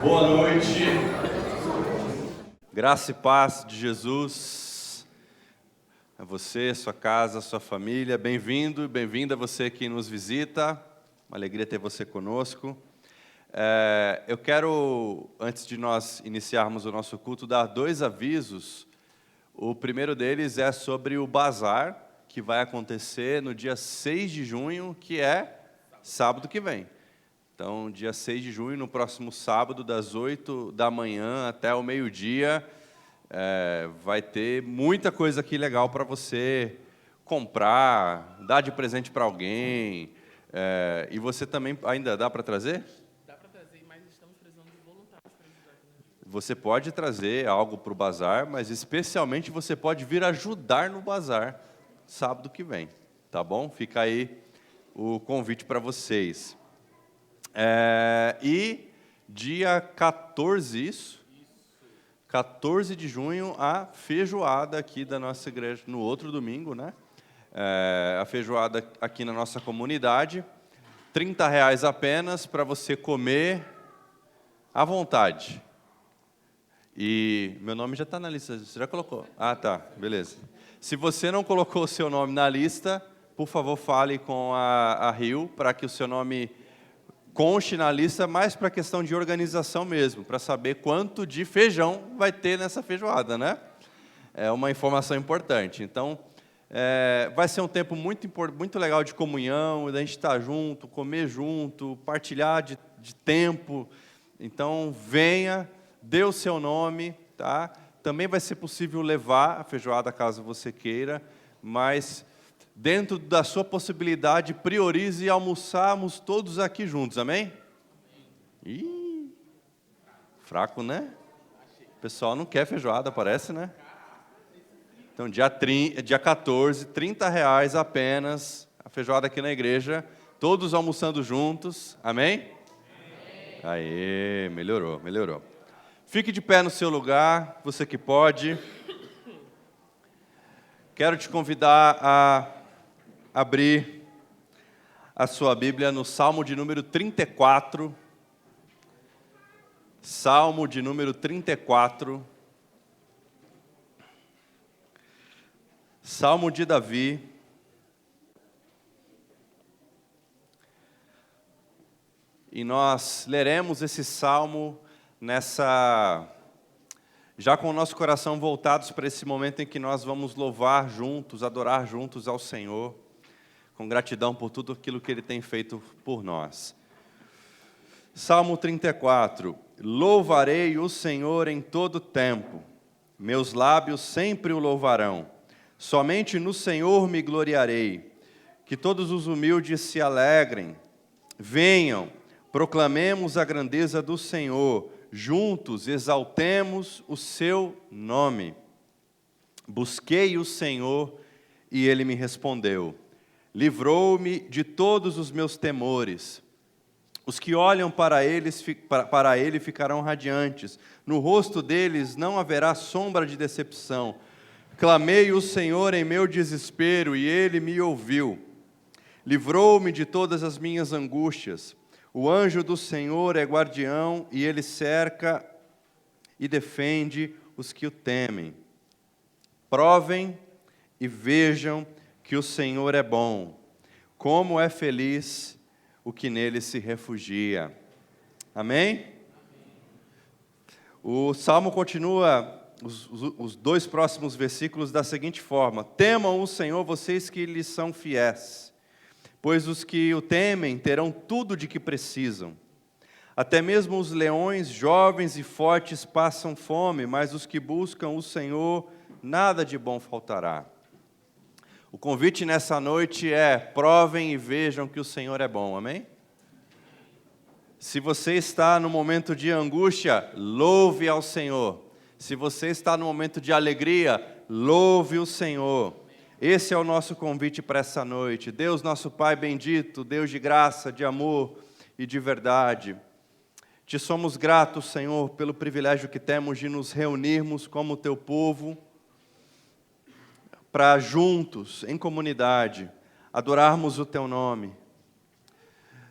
Boa noite. Graça e paz de Jesus a você, sua casa, sua família. Bem-vindo e bem-vinda você que nos visita. Uma alegria ter você conosco. Eu quero, antes de nós iniciarmos o nosso culto, dar dois avisos. O primeiro deles é sobre o bazar, que vai acontecer no dia 6 de junho, que é sábado que vem. Então, dia 6 de junho, no próximo sábado, das 8 da manhã até o meio-dia, vai ter muita coisa aqui legal para você comprar, dar de presente para alguém. E você também, ainda dá para trazer? Dá para trazer, mas estamos precisando de voluntários para ajudar aqui. Você pode trazer algo para o bazar, mas especialmente você pode vir ajudar no bazar sábado que vem, tá bom? Fica aí o convite para vocês. E dia 14, 14 de junho, a feijoada aqui da nossa igreja, no outro domingo, né? A feijoada aqui na nossa comunidade, R$30 apenas para você comer à vontade. E meu nome já está na lista, você já colocou? Ah, tá, beleza. Se você não colocou o seu nome na lista, por favor, fale com a Rio para que o seu nome conste na lista, mais para questão de organização mesmo, para saber quanto de feijão vai ter nessa feijoada, né? É uma informação importante. Então, vai ser um tempo muito legal de comunhão, da gente estar junto, comer junto, partilhar de tempo. Então, venha, dê o seu nome, tá? Também vai ser possível levar a feijoada caso você queira, mas dentro da sua possibilidade, priorize almoçarmos todos aqui juntos, amém? Ih, fraco, né? O pessoal não quer feijoada, parece, né? Então, dia 14, R$30 apenas, a feijoada aqui na igreja, todos almoçando juntos, amém? Aê, melhorou. Fique de pé no seu lugar, você que pode. Quero te convidar a abrir a sua Bíblia no Salmo de número 34. Salmo de número 34. Salmo de Davi. E nós leremos esse salmo já com o nosso coração voltados para esse momento em que nós vamos louvar juntos, adorar juntos ao Senhor, com gratidão por tudo aquilo que Ele tem feito por nós. Salmo 34. Louvarei o Senhor em todo tempo, meus lábios sempre o louvarão. Somente no Senhor me gloriarei, que todos os humildes se alegrem. Venham, proclamemos a grandeza do Senhor, juntos exaltemos o seu nome. Busquei o Senhor e Ele me respondeu. Livrou-me de todos os meus temores. Os que olham para Ele ficarão radiantes. No rosto deles não haverá sombra de decepção. Clamei o Senhor em meu desespero e Ele me ouviu. Livrou-me de todas as minhas angústias. O anjo do Senhor é guardião e Ele cerca e defende os que o temem. Provem e vejam que o Senhor é bom. Como é feliz o que nele se refugia. Amém? O Salmo continua, os dois próximos versículos, da seguinte forma: temam o Senhor, vocês que lhe são fiéis, pois os que o temem terão tudo de que precisam. Até mesmo os leões jovens e fortes passam fome, mas os que buscam o Senhor, nada de bom faltará. O convite nessa noite é: provem e vejam que o Senhor é bom, amém? Se você está no momento de angústia, louve ao Senhor. Se você está no momento de alegria, louve o Senhor. Esse é o nosso convite para essa noite. Deus, nosso Pai bendito, Deus de graça, de amor e de verdade. Te somos gratos, Senhor, pelo privilégio que temos de nos reunirmos como Teu povo, para juntos, em comunidade, adorarmos o Teu nome,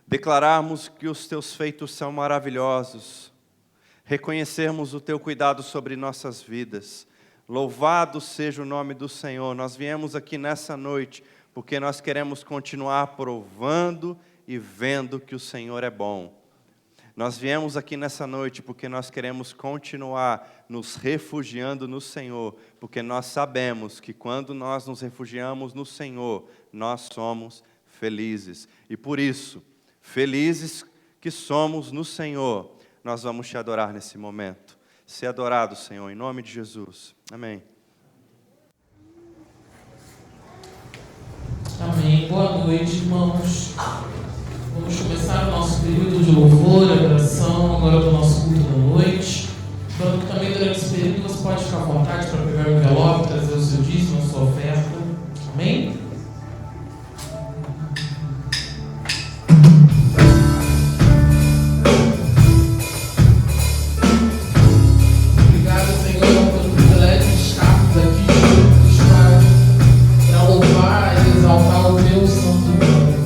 declararmos que os Teus feitos são maravilhosos, reconhecermos o Teu cuidado sobre nossas vidas. Louvado seja o nome do Senhor. Nós viemos aqui nessa noite porque nós queremos continuar provando e vendo que o Senhor é bom. Nós viemos aqui nessa noite porque nós queremos continuar nos refugiando no Senhor, porque nós sabemos que quando nós nos refugiamos no Senhor, nós somos felizes. E por isso, felizes que somos no Senhor, nós vamos te adorar nesse momento. Ser adorado, Senhor, em nome de Jesus. Amém. Amém. Boa noite, irmãos. Vamos começar o nosso período de louvor e adoração, agora do nosso culto da noite. Também durante esse período você pode ficar à vontade para pegar o envelope, trazer o seu dízimo, a sua oferta. Amém? Obrigado, Senhor, pelo privilégio de estarmos aqui juntos para louvar e exaltar o teu santo nome.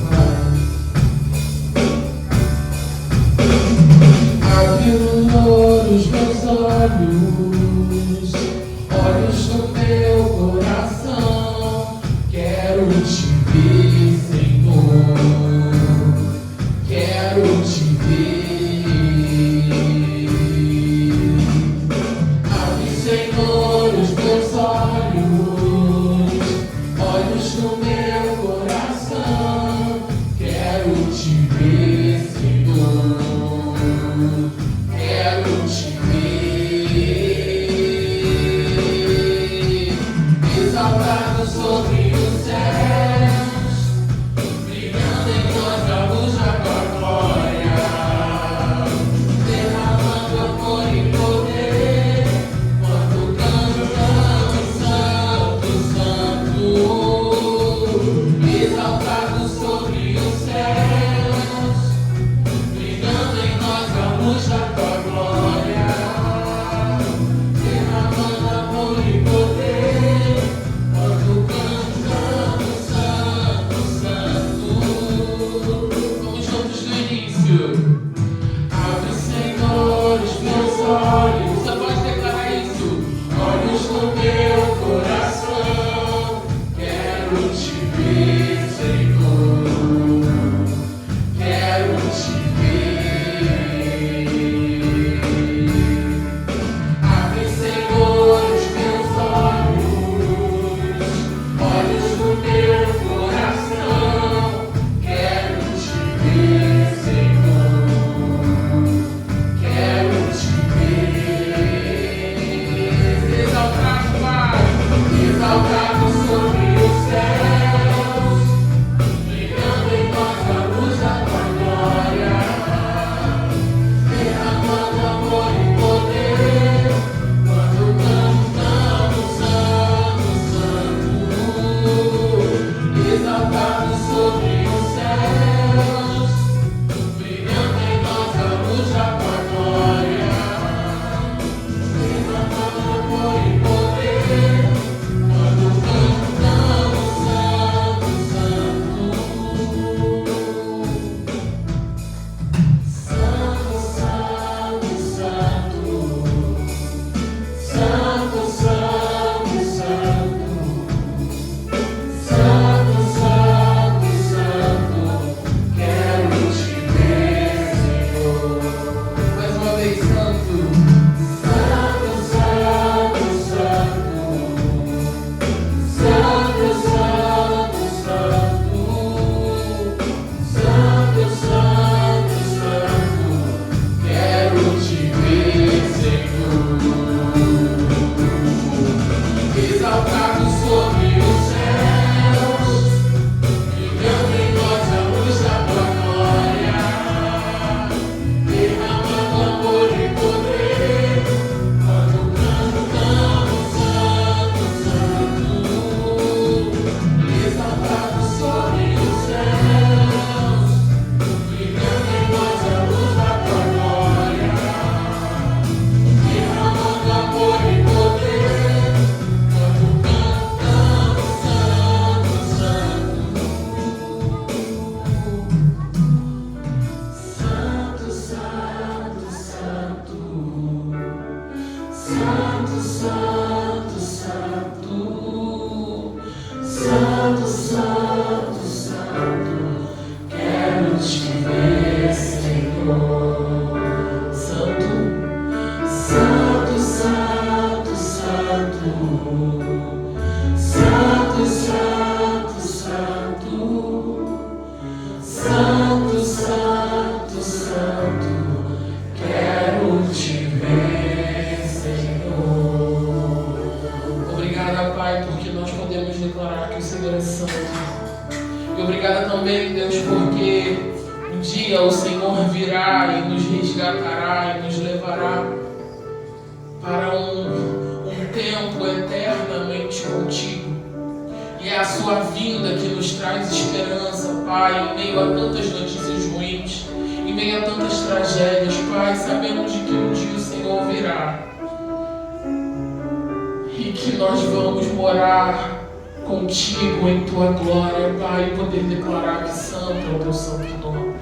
Abre os meus olhos do meu coração. Quero te ver, Senhor. Quero te ver. Abre, Senhor, os meus olhos do meu coração. Quero te ver, Senhor. Quero te ver, exaltado sobre os céus, brilhando em nós a luz da tua glória, derramando amor e poder, quando cantamos Santo, Santo, exaltado sobre os céus, brilhando em nós a luz da tua glória, Santo, Santo, Santo, Santo, Santo, Santo, quero te ver, Senhor. Santo, Santo, Santo, Santo, Santo, Santo, Santo, Santo, Santo, Santo, quero te ver, Senhor. Obrigada, Pai, porque nós podemos declarar que o Senhor é santo. E obrigada também, Deus, porque um dia o Senhor virá e nos resgatará e nos levará para um tempo eternamente contigo. E é a sua vinda que nos traz esperança, Pai, em meio a tantas notícias ruins, em meio a tantas tragédias, Pai. Sabemos de que um dia o Senhor virá e que nós vamos morar contigo em tua glória, Pai, e poder declarar que santo é o teu santo nome.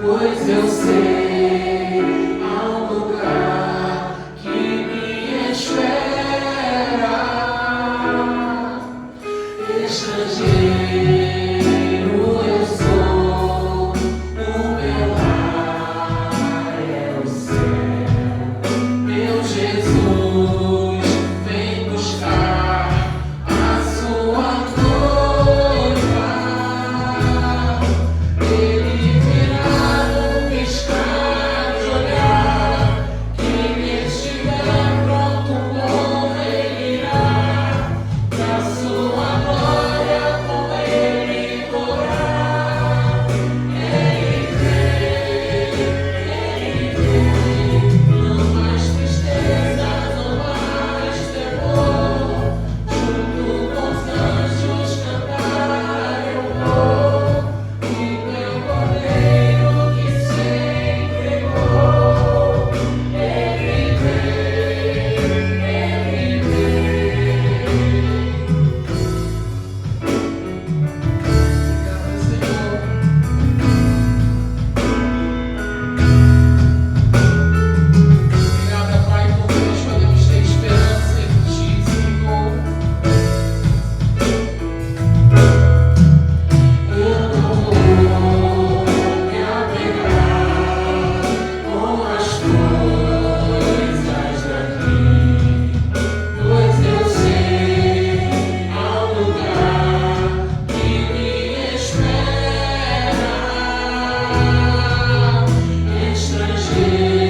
Pois eu sei, há um lugar que me espera. Estrangeiro eu sou, o meu lar é o céu. Meu Jesus vem buscar a sua noiva. Ele virá no piscar de olhar. Quem estiver pronto com ele irá pra sua glória com ele morar. Ele vem, não mais tristeza, não mais temor. Junto com os anjos cantar eu vou. E meu Cordeiro que se entregou, ele vem, ele vem. Obrigada, Senhor. Obrigada, Pai, porque nós podemos ter esperança em Ti, Senhor. Eu não vou me apegar com as coisas daqui, pois eu sei, há um lugar que me espera. Estrangeiro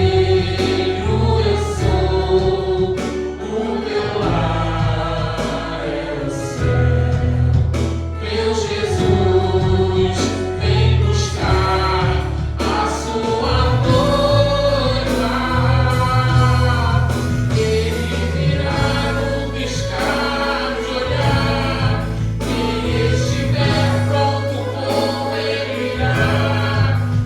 eu sou, o meu lar é o céu. Meu Jesus vem buscar a sua noiva. Ele virá no piscar de olhar. Quem estiver pronto com ele irá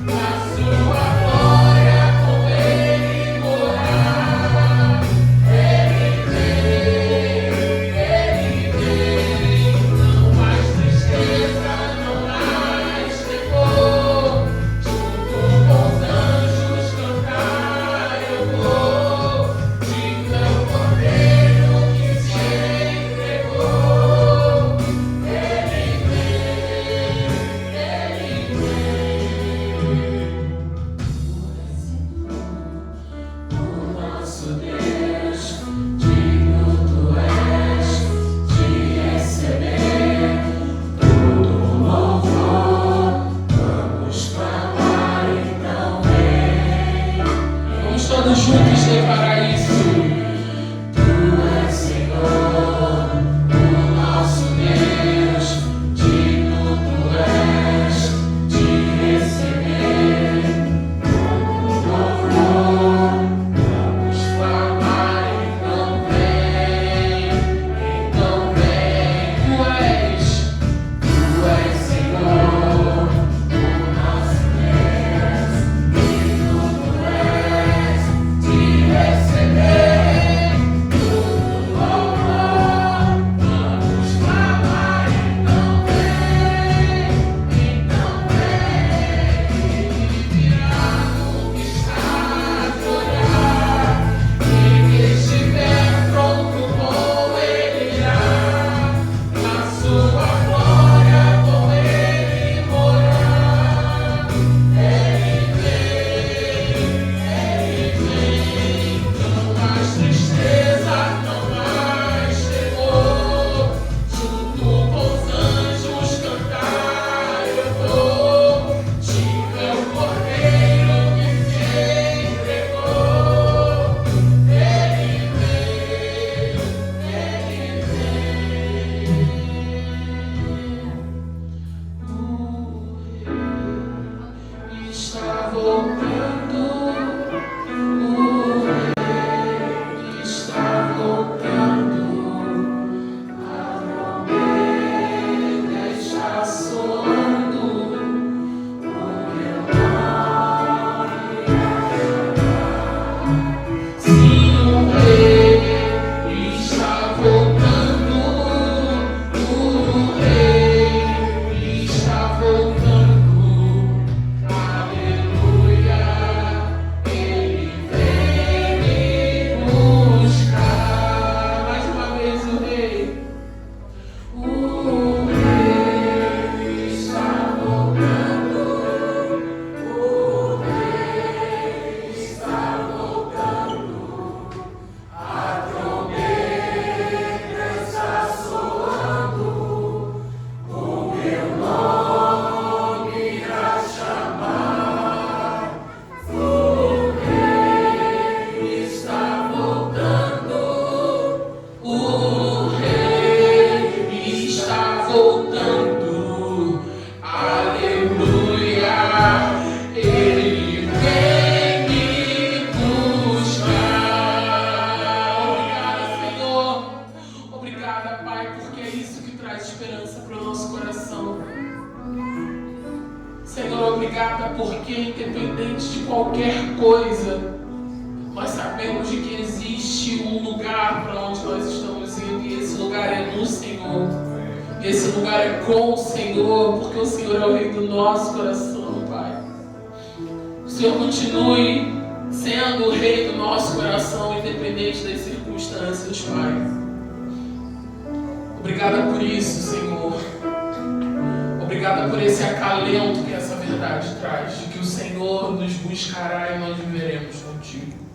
pra sua glória com ele morar. Ele vem, não mais tristeza, não mais temor. Junto com os anjos cantar eu vou. De meu Cordeiro que se entregou. Ele vem, o nosso Deus, digno tu és de receber todo louvor. Vamos clamar então vem. Vamos todos juntos declarar isso. Tu és Senhor, o nosso Deus, digno tu és de receber todo louvor. Vamos clamar porque independente de qualquer coisa, nós sabemos de que existe um lugar para onde nós estamos indo, e esse lugar é no Senhor. Esse lugar é com o Senhor, porque o Senhor é o Rei do nosso coração, Pai. O Senhor continue sendo o Rei do nosso coração, independente das circunstâncias, Pai. Obrigada por isso, Senhor. Obrigada por esse acalento que essa verdade traz, de que o Senhor nos buscará e nós viveremos contigo.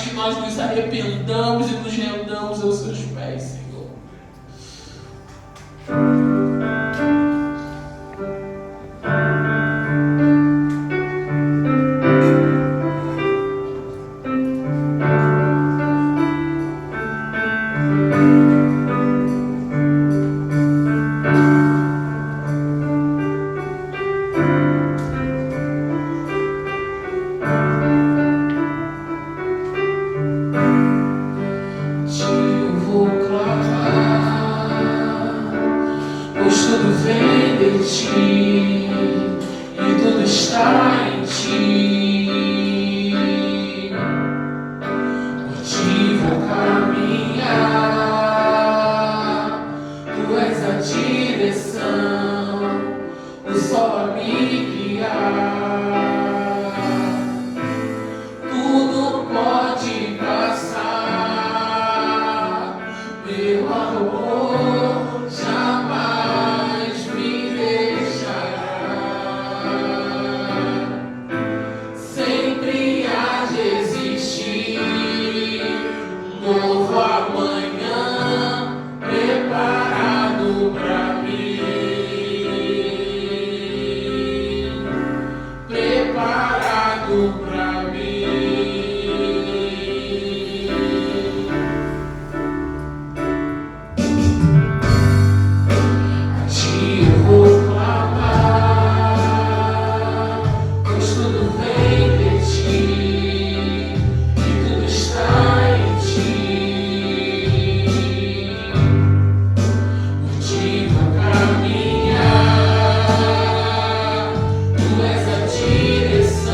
Que nós nos arrependamos e nos rendamos aos seus pés, Senhor. dado pra mim. A ti eu vou clamar, pois tudo vem de ti e tudo está em ti. Por ti vou caminhar, tu és a direção.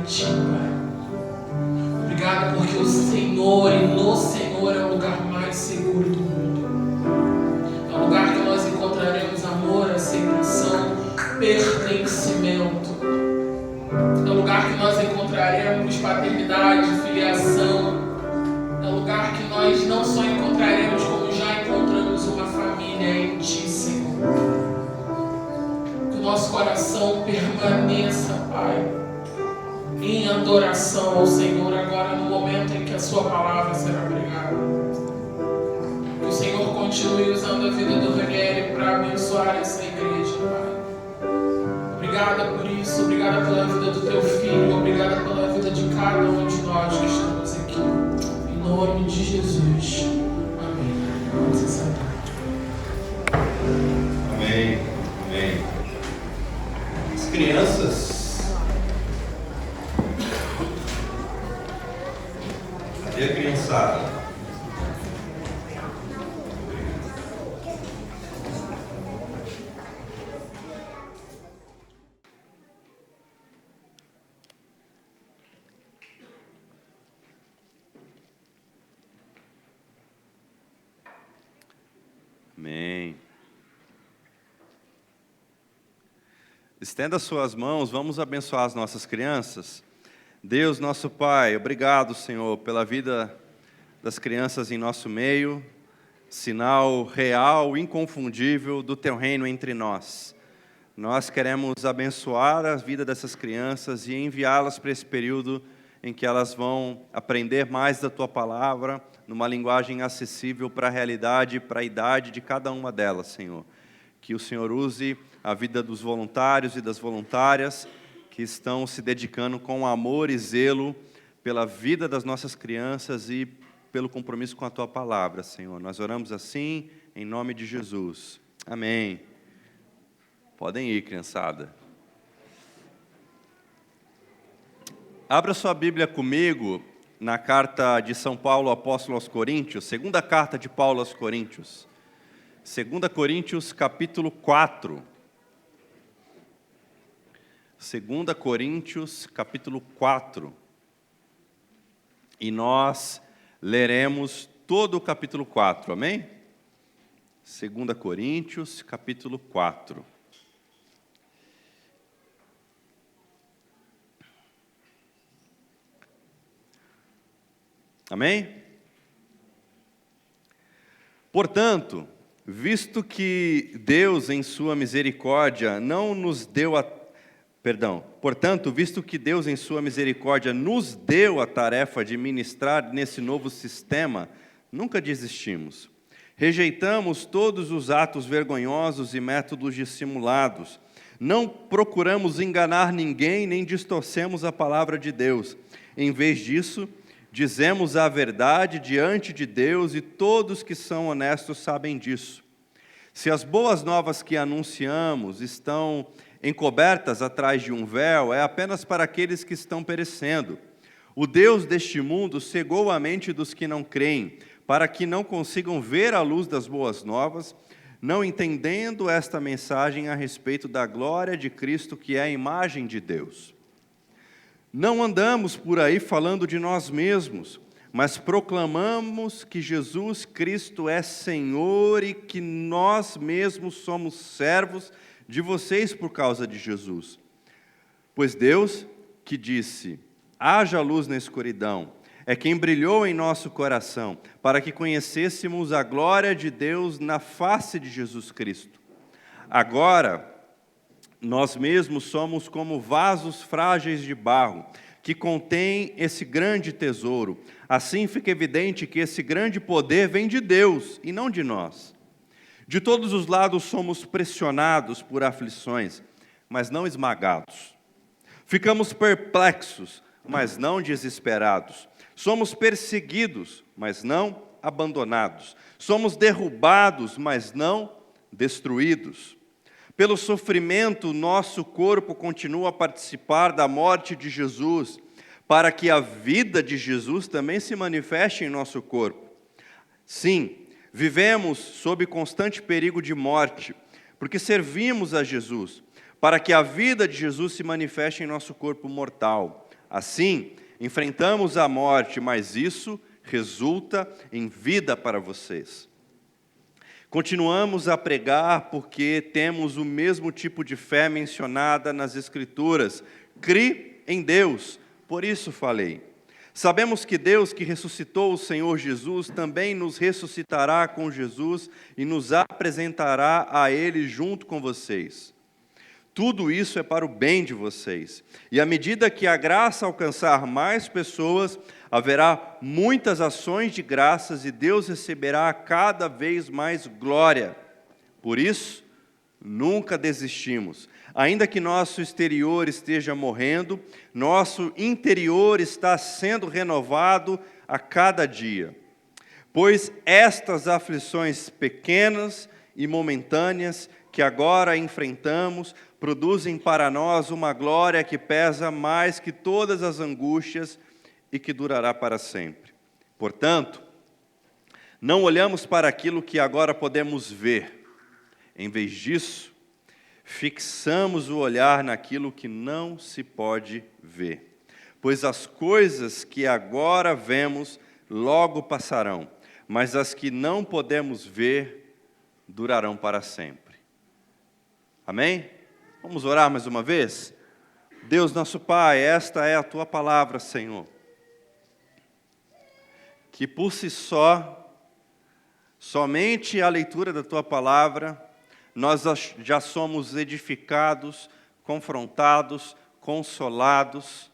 em Ti, Pai. Obrigado porque o Senhor e no Senhor é o lugar mais seguro do mundo. É o lugar que nós encontraremos amor, aceitação, pertencimento. É o lugar que nós encontraremos paternidade, filiação. É o lugar que nós não só encontraremos, como já encontramos uma família em Ti, Senhor. Que o nosso coração permaneça, Pai, em adoração ao Senhor agora no momento em que a Sua palavra será pregada. Que o Senhor continue usando a vida do Ranieri para abençoar essa igreja, Pai. Obrigada por isso, obrigada pela vida do Teu Filho, obrigada pela vida de cada um de nós que estamos aqui. Em nome de Jesus. Amém. Vamos se sentar. Amém. Amém. As crianças. Cadê a criançada? Amém. Estenda suas mãos, vamos abençoar as nossas crianças. Deus, nosso Pai, obrigado, Senhor, pela vida das crianças em nosso meio, sinal real, inconfundível do Teu reino entre nós. Nós queremos abençoar a vida dessas crianças e enviá-las para esse período em que elas vão aprender mais da Tua palavra, numa linguagem acessível para a realidade e para a idade de cada uma delas, Senhor. Que o Senhor use a vida dos voluntários e das voluntárias que estão se dedicando com amor e zelo pela vida das nossas crianças e pelo compromisso com a Tua palavra, Senhor. Nós oramos assim, em nome de Jesus. Amém. Podem ir, criançada. Abra sua Bíblia comigo na carta de São Paulo, apóstolo aos Coríntios, segunda carta de Paulo aos Coríntios. 2 Coríntios, capítulo 4. 2 Coríntios, capítulo 4. E nós leremos todo o capítulo 4, amém? 2 Coríntios, capítulo 4. Amém? Portanto, visto que Deus em sua misericórdia nos deu a tarefa de ministrar nesse novo sistema, nunca desistimos. Rejeitamos todos os atos vergonhosos e métodos dissimulados. Não procuramos enganar ninguém, nem distorcemos a palavra de Deus. Em vez disso, dizemos a verdade diante de Deus e todos que são honestos sabem disso. Se as boas novas que anunciamos estão encobertas atrás de um véu, é apenas para aqueles que estão perecendo. O Deus deste mundo cegou a mente dos que não creem, para que não consigam ver a luz das boas novas, não entendendo esta mensagem a respeito da glória de Cristo, que é a imagem de Deus. Não andamos por aí falando de nós mesmos, mas proclamamos que Jesus Cristo é Senhor e que nós mesmos somos servos de vocês por causa de Jesus. Pois Deus, que disse, haja luz na escuridão, é quem brilhou em nosso coração, para que conhecêssemos a glória de Deus na face de Jesus Cristo. Agora, nós mesmos somos como vasos frágeis de barro, que contêm esse grande tesouro. Assim fica evidente que esse grande poder vem de Deus e não de nós. De todos os lados somos pressionados por aflições, mas não esmagados. Ficamos perplexos, mas não desesperados. Somos perseguidos, mas não abandonados. Somos derrubados, mas não destruídos. Pelo sofrimento, nosso corpo continua a participar da morte de Jesus, para que a vida de Jesus também se manifeste em nosso corpo. Sim, vivemos sob constante perigo de morte, porque servimos a Jesus, para que a vida de Jesus se manifeste em nosso corpo mortal. Assim, enfrentamos a morte, mas isso resulta em vida para vocês. Continuamos a pregar porque temos o mesmo tipo de fé mencionada nas Escrituras. Crie em Deus, por isso falei. Sabemos que Deus, que ressuscitou o Senhor Jesus, também nos ressuscitará com Jesus e nos apresentará a Ele junto com vocês. Tudo isso é para o bem de vocês. E à medida que a graça alcançar mais pessoas, haverá muitas ações de graças e Deus receberá cada vez mais glória. Por isso, nunca desistimos. Ainda que nosso exterior esteja morrendo, nosso interior está sendo renovado a cada dia. Pois estas aflições pequenas e momentâneas que agora enfrentamos produzem para nós uma glória que pesa mais que todas as angústias e que durará para sempre. Portanto, não olhamos para aquilo que agora podemos ver. Em vez disso, fixamos o olhar naquilo que não se pode ver. Pois as coisas que agora vemos logo passarão, mas as que não podemos ver durarão para sempre. Amém? Vamos orar mais uma vez? Deus nosso Pai, esta é a Tua palavra, Senhor. Que por si só, somente a leitura da Tua palavra, nós já somos edificados, confrontados, consolados,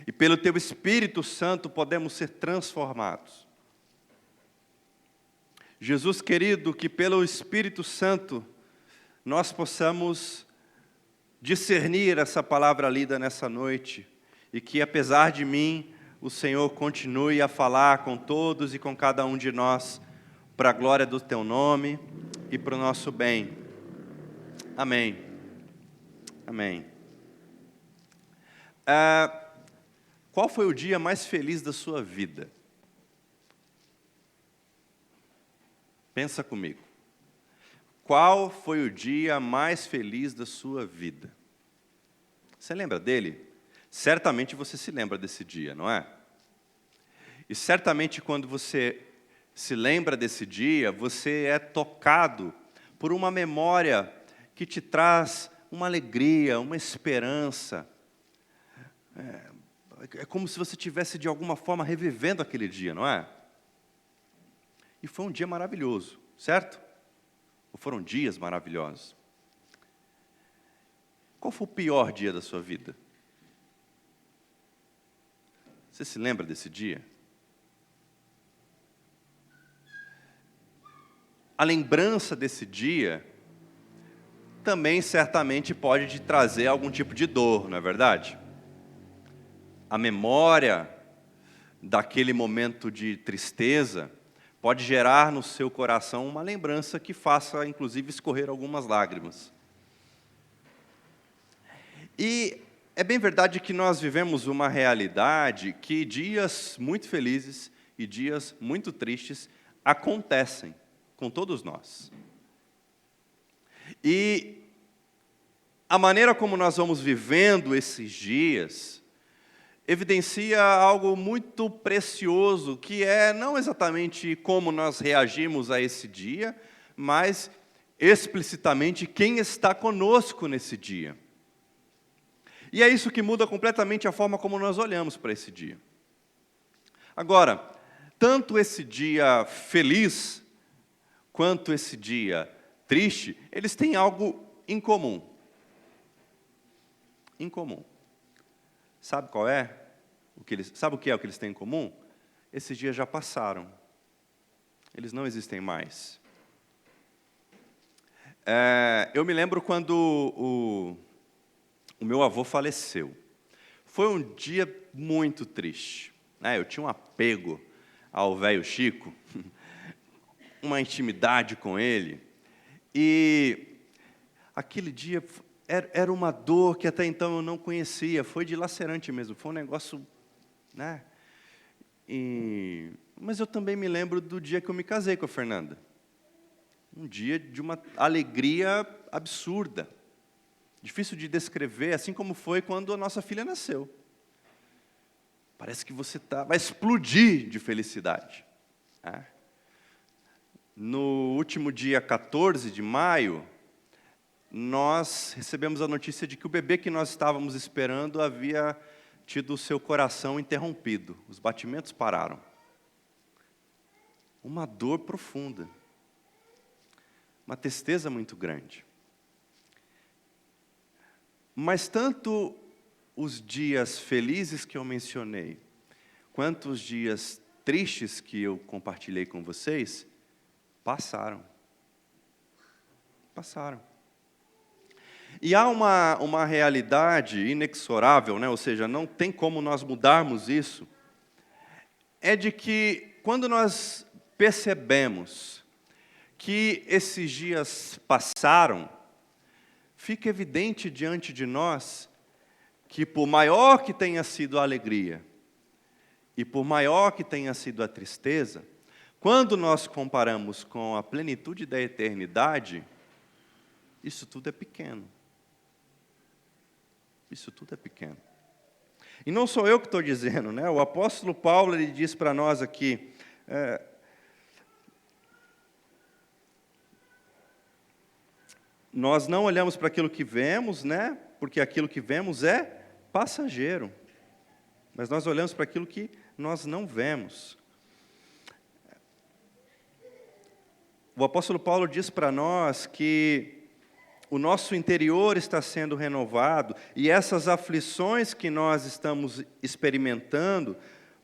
e pelo Teu Espírito Santo podemos ser transformados. Jesus querido, que pelo Espírito Santo nós possamos discernir essa palavra lida nessa noite, e que apesar de mim, o Senhor continue a falar com todos e com cada um de nós, para a glória do Teu nome e para o nosso bem. Amém. Amém. Qual foi o dia mais feliz da sua vida? Pensa comigo. Qual foi o dia mais feliz da sua vida? Você lembra dele? Certamente você se lembra desse dia, não é? E certamente quando você se lembra desse dia, você é tocado por uma memória que te traz uma alegria, uma esperança. É como se você estivesse de alguma forma revivendo aquele dia, não é? E foi um dia maravilhoso, certo? Ou foram dias maravilhosos? Qual foi o pior dia da sua vida? Você se lembra desse dia? A lembrança desse dia também certamente pode te trazer algum tipo de dor, não é verdade? A memória daquele momento de tristeza pode gerar no seu coração uma lembrança que faça, inclusive, escorrer algumas lágrimas. E é bem verdade que nós vivemos uma realidade que dias muito felizes e dias muito tristes acontecem com todos nós. E a maneira como nós vamos vivendo esses dias evidencia algo muito precioso, que é não exatamente como nós reagimos a esse dia, mas explicitamente quem está conosco nesse dia. E é isso que muda completamente a forma como nós olhamos para esse dia. Agora, tanto esse dia feliz, quanto esse dia triste, eles têm algo em comum. Em comum. Sabe qual é? Sabe o que é o que eles têm em comum? Esses dias já passaram. Eles não existem mais. Eu me lembro quando o meu avô faleceu. Foi um dia muito triste. Eu tinha um apego ao velho Chico, uma intimidade com ele. E aquele dia era uma dor que até então eu não conhecia, foi dilacerante mesmo, foi um negócio, né? Mas eu também me lembro do dia que eu me casei com a Fernanda. Um dia de uma alegria absurda, difícil de descrever, assim como foi quando a nossa filha nasceu. Parece que você vai explodir de felicidade. Né? No último dia 14 de maio, nós recebemos a notícia de que o bebê que nós estávamos esperando havia tido o seu coração interrompido. Os batimentos pararam. Uma dor profunda. Uma tristeza muito grande. Mas tanto os dias felizes que eu mencionei, quanto os dias tristes que eu compartilhei com vocês, passaram. Passaram. E há uma realidade inexorável, né? Ou seja, não tem como nós mudarmos isso, é de que quando nós percebemos que esses dias passaram, fica evidente diante de nós que por maior que tenha sido a alegria e por maior que tenha sido a tristeza, quando nós comparamos com a plenitude da eternidade, isso tudo é pequeno. Isso tudo é pequeno. E não sou eu que estou dizendo, né? O apóstolo Paulo, ele diz para nós aqui, nós não olhamos para aquilo que vemos, né? Porque aquilo que vemos é passageiro. Mas nós olhamos para aquilo que nós não vemos. O apóstolo Paulo diz para nós que o nosso interior está sendo renovado e essas aflições que nós estamos experimentando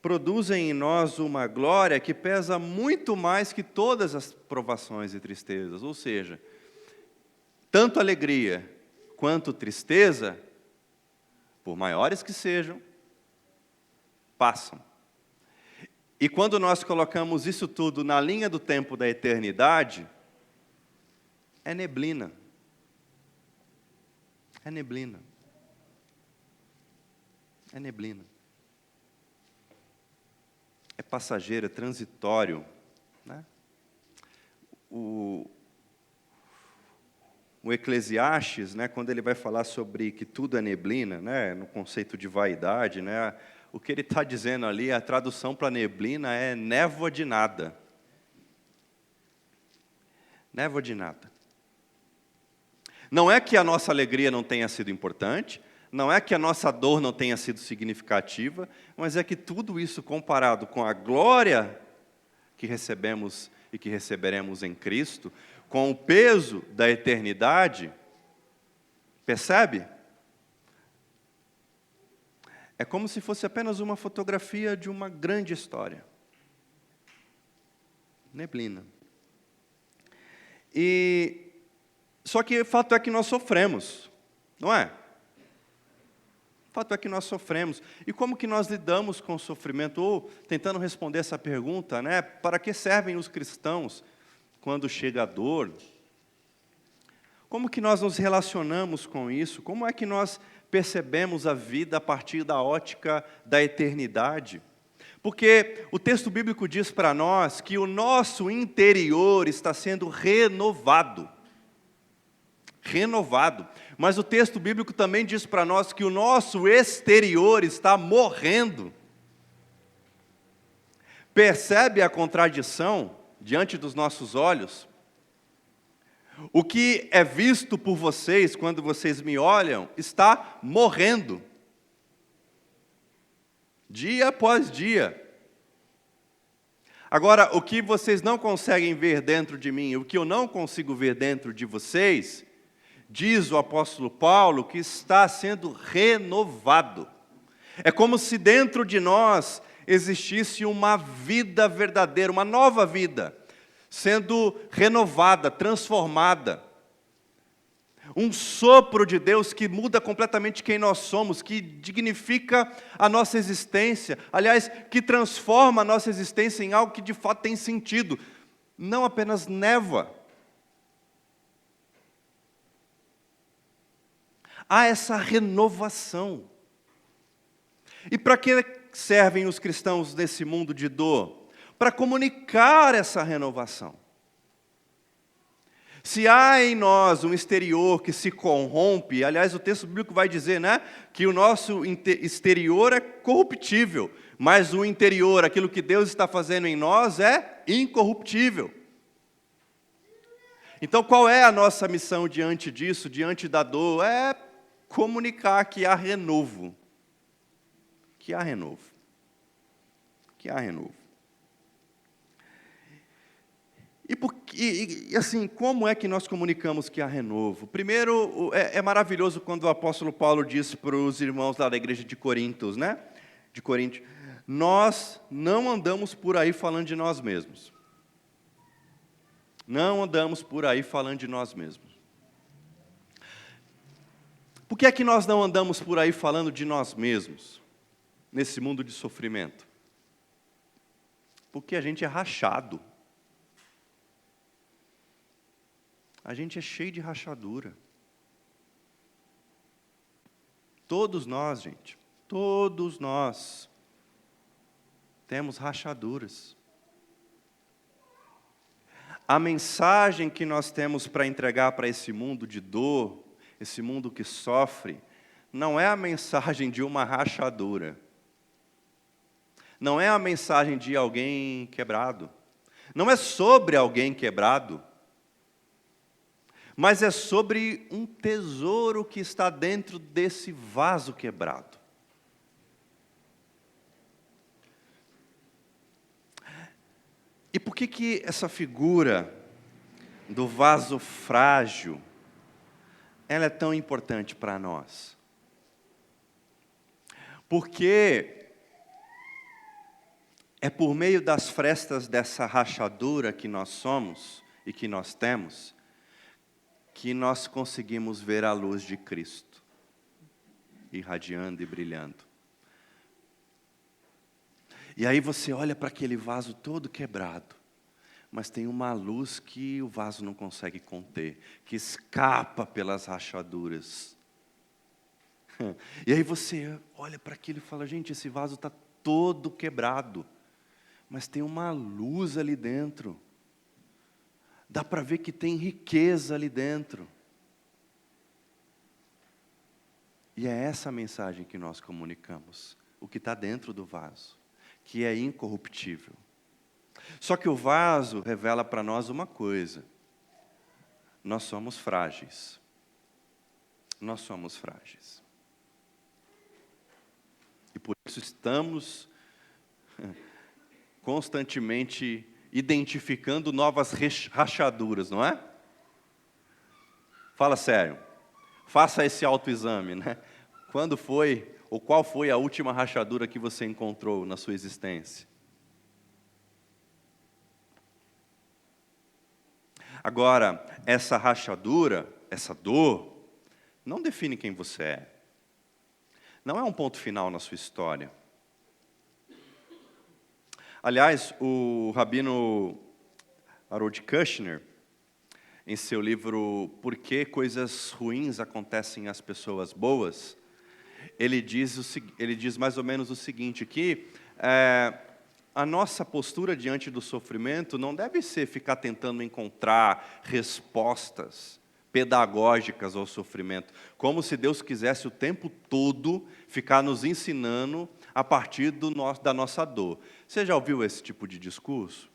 produzem em nós uma glória que pesa muito mais que todas as provações e tristezas. Ou seja, tanto alegria quanto tristeza, por maiores que sejam, passam. E quando nós colocamos isso tudo na linha do tempo da eternidade, é neblina. É neblina. É neblina. É passageiro, é transitório. Né? O Eclesiastes, né, quando ele vai falar sobre que tudo é neblina, né, no conceito de vaidade, né, o que ele está dizendo ali, a tradução para neblina é névoa de nada. Névoa de nada. Não é que a nossa alegria não tenha sido importante, não é que a nossa dor não tenha sido significativa, mas é que tudo isso comparado com a glória que recebemos e que receberemos em Cristo, com o peso da eternidade, percebe? É como se fosse apenas uma fotografia de uma grande história. Neblina. Só que o fato é que nós sofremos, não é? O fato é que nós sofremos. E como que nós lidamos com o sofrimento? Ou, tentando responder essa pergunta, né? Para que servem os cristãos quando chega a dor? Como que nós nos relacionamos com isso? Como é que nós percebemos a vida a partir da ótica da eternidade? Porque o texto bíblico diz para nós que o nosso interior está sendo renovado. Renovado. Mas o texto bíblico também diz para nós que o nosso exterior está morrendo. Percebe a contradição diante dos nossos olhos? O que é visto por vocês quando vocês me olham está morrendo. Dia após dia. Agora, o que vocês não conseguem ver dentro de mim, o que eu não consigo ver dentro de vocês, diz o apóstolo Paulo que está sendo renovado. É como se dentro de nós existisse uma vida verdadeira, uma nova vida, sendo renovada, transformada. Um sopro de Deus que muda completamente quem nós somos, que dignifica a nossa existência, aliás, que transforma a nossa existência em algo que de fato tem sentido, não apenas névoa. Há essa renovação. E para que servem os cristãos nesse mundo de dor? Para comunicar essa renovação. Se há em nós um exterior que se corrompe, aliás, o texto bíblico vai dizer, né, que o nosso exterior é corruptível, mas o interior, aquilo que Deus está fazendo em nós, é incorruptível. Então, qual é a nossa missão diante disso, diante da dor? É comunicar que há renovo. Que há renovo. Que há renovo. E assim, como é que nós comunicamos que há renovo? Primeiro, é maravilhoso quando o apóstolo Paulo diz para os irmãos lá da igreja de Corinto, né? De Corinto, nós não andamos por aí falando de nós mesmos. Não andamos por aí falando de nós mesmos. Por que é que nós não andamos por aí falando de nós mesmos, nesse mundo de sofrimento? Porque a gente é rachado. A gente é cheio de rachadura. Todos nós, gente, todos nós temos rachaduras. A mensagem que nós temos para entregar para esse mundo de dor, esse mundo que sofre, não é a mensagem de uma rachadura. Não é a mensagem de alguém quebrado. Não é sobre alguém quebrado. Mas é sobre um tesouro que está dentro desse vaso quebrado. E por que essa figura do vaso frágil, ela é tão importante para nós? Porque é por meio das frestas dessa rachadura que nós somos e que nós temos, que nós conseguimos ver a luz de Cristo, irradiando e brilhando. E aí você olha para aquele vaso todo quebrado, mas tem uma luz que o vaso não consegue conter, que escapa pelas rachaduras. E aí você olha para aquilo e fala, gente, esse vaso está todo quebrado, mas tem uma luz ali dentro. Dá para ver que tem riqueza ali dentro. E é essa a mensagem que nós comunicamos, o que está dentro do vaso, que é incorruptível. Só que o vaso revela para nós uma coisa: nós somos frágeis. Nós somos frágeis. E por isso estamos constantemente identificando novas rachaduras, não é? Fala sério. Faça esse autoexame, né? Quando foi, ou qual foi a última rachadura que você encontrou na sua existência? Agora, essa rachadura, essa dor, não define quem você é. Não é um ponto final na sua história. Aliás, o rabino Harold Kushner, em seu livro Por que Coisas Ruins Acontecem às Pessoas Boas, ele diz mais ou menos o seguinte, que a nossa postura diante do sofrimento não deve ser ficar tentando encontrar respostas pedagógicas ao sofrimento, como se Deus quisesse o tempo todo ficar nos ensinando a partir da nossa dor. Você já ouviu esse tipo de discurso?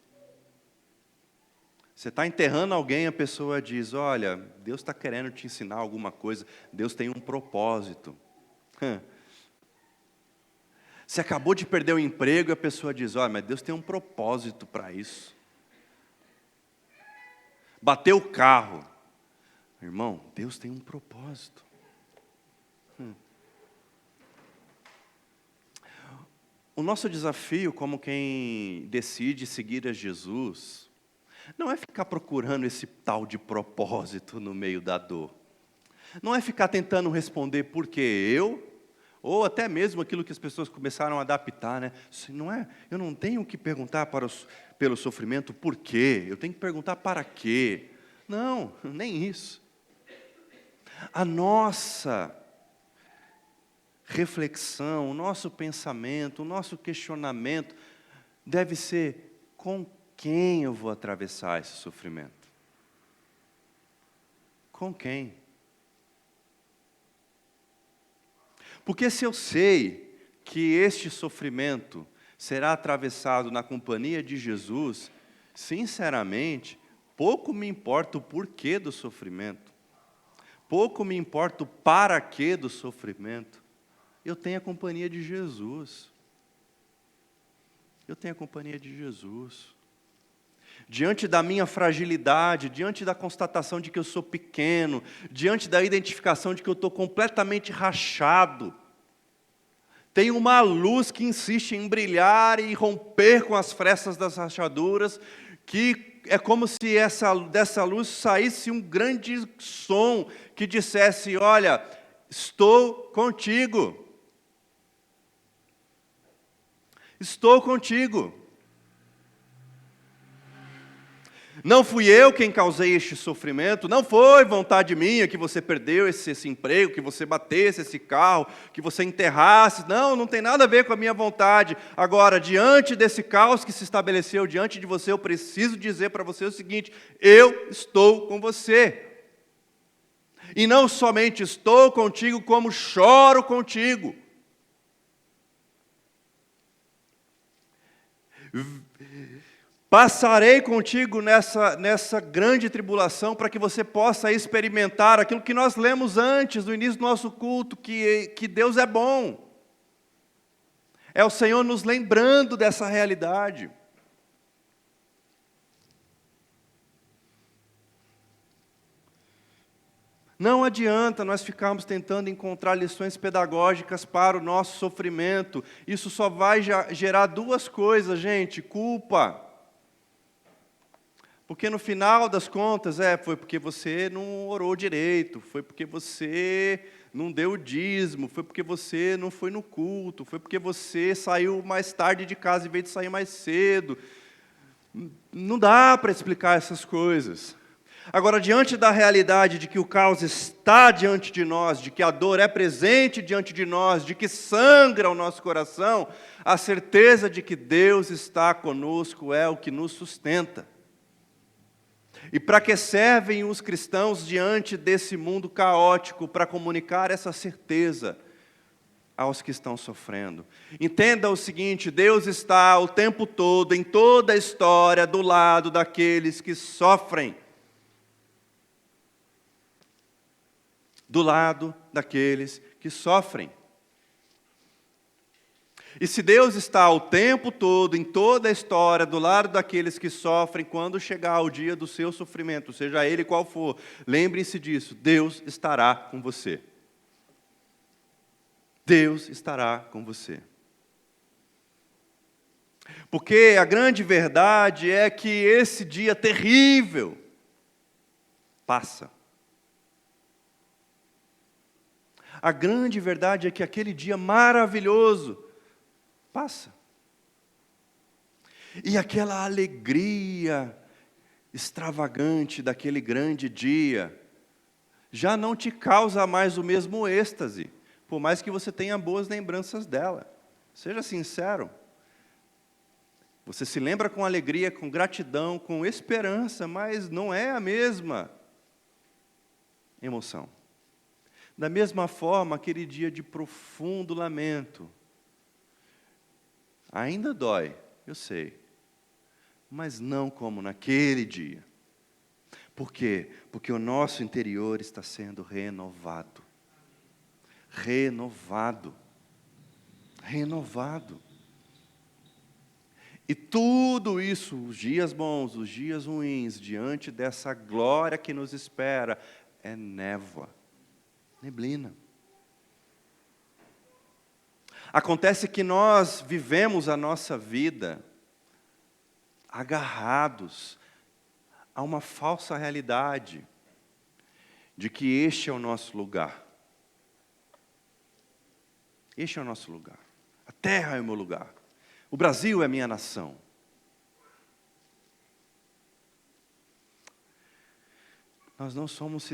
Você está enterrando alguém, a pessoa diz, olha, Deus está querendo te ensinar alguma coisa, Deus tem um propósito. Você acabou de perder o emprego, e a pessoa diz, olha, mas Deus tem um propósito para isso. Bateu o carro. Irmão, Deus tem um propósito. O nosso desafio, como quem decide seguir a Jesus, não é ficar procurando esse tal de propósito no meio da dor. Não é ficar tentando responder por que eu, ou até mesmo aquilo que as pessoas começaram a adaptar, né? Não é, eu não tenho que perguntar pelo sofrimento por quê, eu tenho que perguntar para quê. Não, nem isso. A nossa reflexão, o nosso pensamento, o nosso questionamento deve ser: com quem eu vou atravessar esse sofrimento? Com quem? Porque se eu sei que este sofrimento será atravessado na companhia de Jesus, sinceramente, pouco me importa o porquê do sofrimento. Pouco me importa o para quê do sofrimento. Eu tenho a companhia de Jesus. Eu tenho a companhia de Jesus. Diante da minha fragilidade, diante da constatação de que eu sou pequeno, diante da identificação de que eu estou completamente rachado, tem uma luz que insiste em brilhar e romper com as frestas das rachaduras, que é como se dessa luz saísse um grande som que dissesse: olha, estou contigo. Estou contigo. Não fui eu quem causei este sofrimento, não foi vontade minha que você perdeu esse emprego, que você batesse esse carro, que você enterrasse. Não tem nada a ver com a minha vontade. Agora, diante desse caos que se estabeleceu diante de você, eu preciso dizer para você o seguinte: eu estou com você. E não somente estou contigo, como choro contigo. Passarei contigo nessa grande tribulação, para que você possa experimentar aquilo que nós lemos antes, no início do nosso culto, que Deus é bom. É o Senhor nos lembrando dessa realidade. Não adianta nós ficarmos tentando encontrar lições pedagógicas para o nosso sofrimento. Isso só vai gerar duas coisas, gente: culpa. Porque no final das contas, foi porque você não orou direito, foi porque você não deu o dízimo, foi porque você não foi no culto, foi porque você saiu mais tarde de casa em vez de sair mais cedo. Não dá para explicar essas coisas. Agora, diante da realidade de que o caos está diante de nós, de que a dor é presente diante de nós, de que sangra o nosso coração, a certeza de que Deus está conosco é o que nos sustenta. E para que servem os cristãos diante desse mundo caótico? Para comunicar essa certeza aos que estão sofrendo. Entenda o seguinte: Deus está o tempo todo, em toda a história, do lado daqueles que sofrem. Do lado daqueles que sofrem. E se Deus está o tempo todo, em toda a história, do lado daqueles que sofrem, quando chegar o dia do seu sofrimento, seja ele qual for, lembrem-se disso: Deus estará com você. Deus estará com você. Porque a grande verdade é que esse dia terrível passa. A grande verdade é que aquele dia maravilhoso passa. E aquela alegria extravagante daquele grande dia já não te causa mais o mesmo êxtase, por mais que você tenha boas lembranças dela. Seja sincero. Você se lembra com alegria, com gratidão, com esperança, mas não é a mesma emoção. Da mesma forma, aquele dia de profundo lamento ainda dói, eu sei, mas não como naquele dia. Por quê? Porque o nosso interior está sendo renovado. Renovado. Renovado. E tudo isso, os dias bons, os dias ruins, diante dessa glória que nos espera, é névoa, neblina. Acontece que nós vivemos a nossa vida agarrados a uma falsa realidade de que este é o nosso lugar. Este é o nosso lugar. A terra é o meu lugar. O Brasil é a minha nação. Nós não somos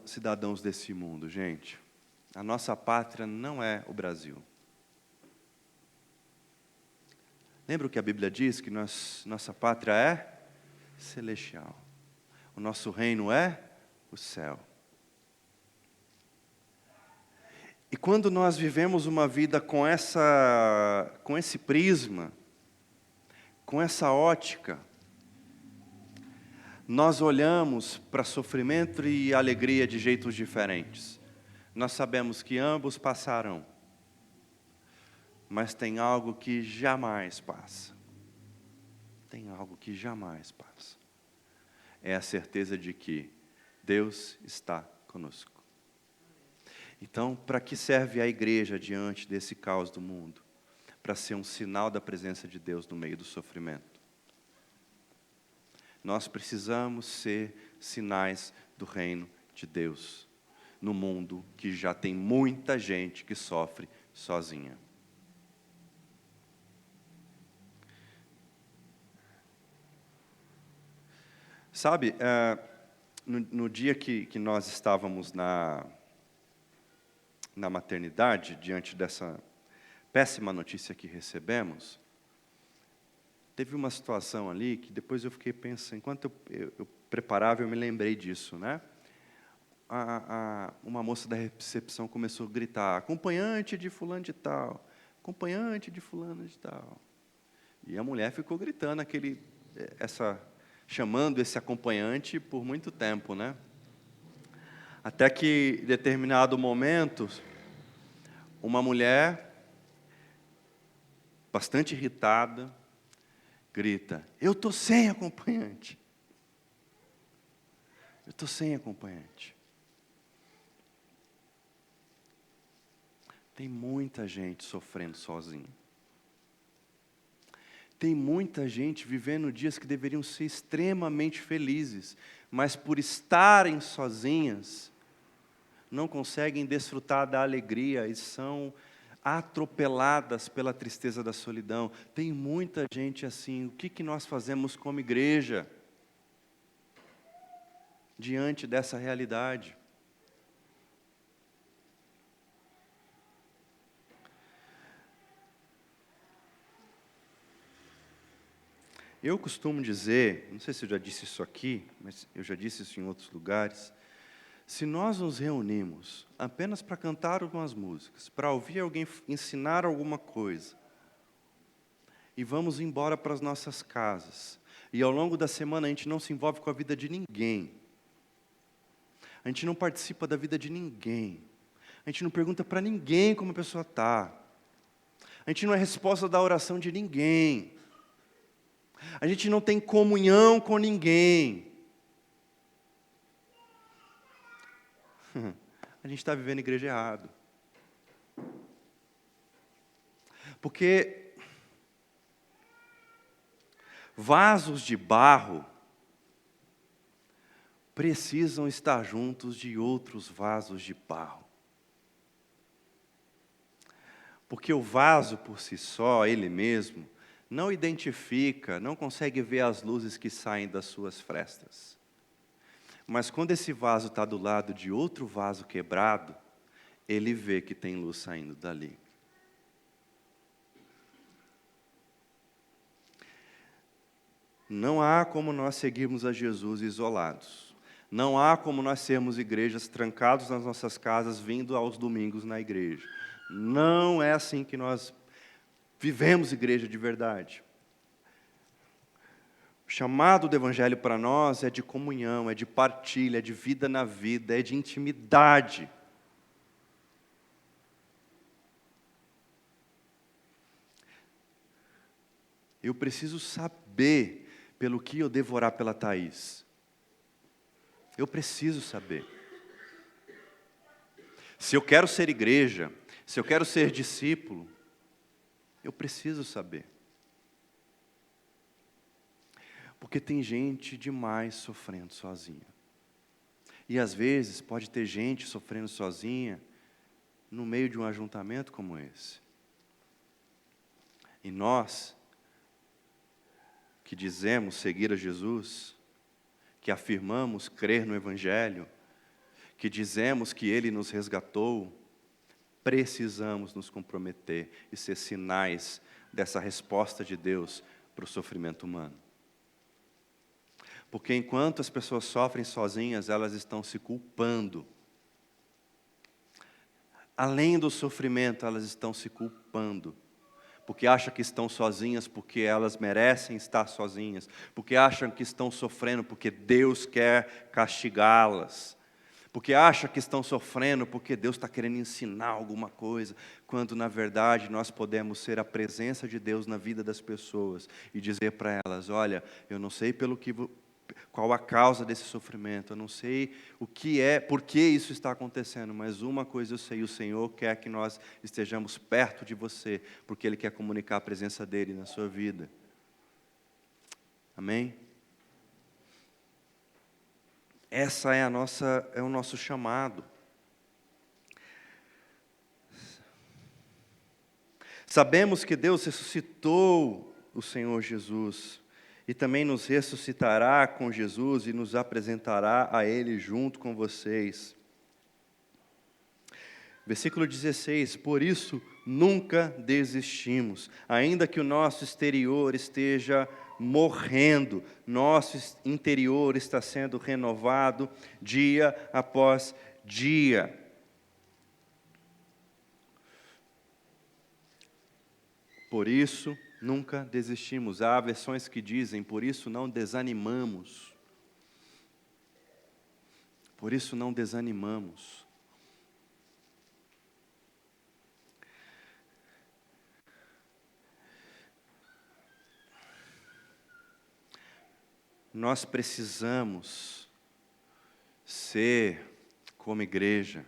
cidadãos desse mundo, gente. A nossa pátria não é o Brasil. Lembra o que a Bíblia diz? Que nossa pátria é celestial. O nosso reino é o céu. E quando nós vivemos uma vida com esse prisma, com essa ótica, nós olhamos para sofrimento e alegria de jeitos diferentes. Nós sabemos que ambos passarão, mas tem algo que jamais passa. Tem algo que jamais passa. É a certeza de que Deus está conosco. Então, para que serve a igreja diante desse caos do mundo? Para ser um sinal da presença de Deus no meio do sofrimento. Nós precisamos ser sinais do reino de Deus, no mundo que já tem muita gente que sofre sozinha. Sabe, no dia que nós estávamos na maternidade, diante dessa péssima notícia que recebemos, teve uma situação ali que depois eu fiquei pensando, enquanto eu preparava, eu me lembrei disso, né? Uma moça da recepção começou a gritar, acompanhante de fulano de tal, acompanhante de fulano de tal. E a mulher ficou gritando chamando esse acompanhante por muito tempo, né? Até que, em determinado momento, uma mulher, bastante irritada, grita, eu estou sem acompanhante. Eu estou sem acompanhante. Tem muita gente sofrendo sozinha. Tem muita gente vivendo dias que deveriam ser extremamente felizes, mas por estarem sozinhas, não conseguem desfrutar da alegria e são atropeladas pela tristeza da solidão. Tem muita gente assim. O que nós fazemos como igreja diante dessa realidade? Eu costumo dizer, não sei se eu já disse isso aqui, mas eu já disse isso em outros lugares, se nós nos reunimos apenas para cantar algumas músicas, para ouvir alguém ensinar alguma coisa, e vamos embora para as nossas casas, e ao longo da semana a gente não se envolve com a vida de ninguém, a gente não participa da vida de ninguém, a gente não pergunta para ninguém como a pessoa está, a gente não é resposta da oração de ninguém, a gente não tem comunhão com ninguém, a gente está vivendo a igreja errado. Porque vasos de barro precisam estar juntos de outros vasos de barro. Porque o vaso por si só, ele mesmo, não identifica, não consegue ver as luzes que saem das suas frestas. Mas quando esse vaso está do lado de outro vaso quebrado, ele vê que tem luz saindo dali. Não há como nós seguirmos a Jesus isolados. Não há como nós sermos igrejas trancados nas nossas casas, vindo aos domingos na igreja. Não é assim que nós vivemos igreja de verdade. O chamado do Evangelho para nós é de comunhão, é de partilha, é de vida na vida, é de intimidade. Eu preciso saber pelo que eu devo orar pela Thaís. Eu preciso saber. Se eu quero ser igreja, se eu quero ser discípulo, eu preciso saber. Porque tem gente demais sofrendo sozinha. E às vezes pode ter gente sofrendo sozinha no meio de um ajuntamento como esse. E nós, que dizemos seguir a Jesus, que afirmamos crer no Evangelho, que dizemos que Ele nos resgatou, precisamos nos comprometer e ser sinais dessa resposta de Deus para o sofrimento humano. Porque enquanto as pessoas sofrem sozinhas, elas estão se culpando. além do sofrimento, elas estão se culpando, porque acham que estão sozinhas, porque elas merecem estar sozinhas, porque acham que estão sofrendo, porque Deus quer castigá-las, porque acham que estão sofrendo, porque Deus está querendo ensinar alguma coisa, quando na verdade nós podemos ser a presença de Deus na vida das pessoas, e dizer para elas, olha, eu não sei qual a causa desse sofrimento, eu não sei por que isso está acontecendo, mas uma coisa eu sei, o Senhor quer que nós estejamos perto de você, porque Ele quer comunicar a presença dEle na sua vida. Amém? Essa é o nosso chamado. Sabemos que Deus ressuscitou o Senhor Jesus, e também nos ressuscitará com Jesus e nos apresentará a Ele junto com vocês. Versículo 16, por isso nunca desistimos, ainda que o nosso exterior esteja morrendo, nosso interior está sendo renovado dia após dia. Por isso nunca desistimos. Há versões que dizem, por isso não desanimamos. Por isso não desanimamos. Nós precisamos ser, como igreja,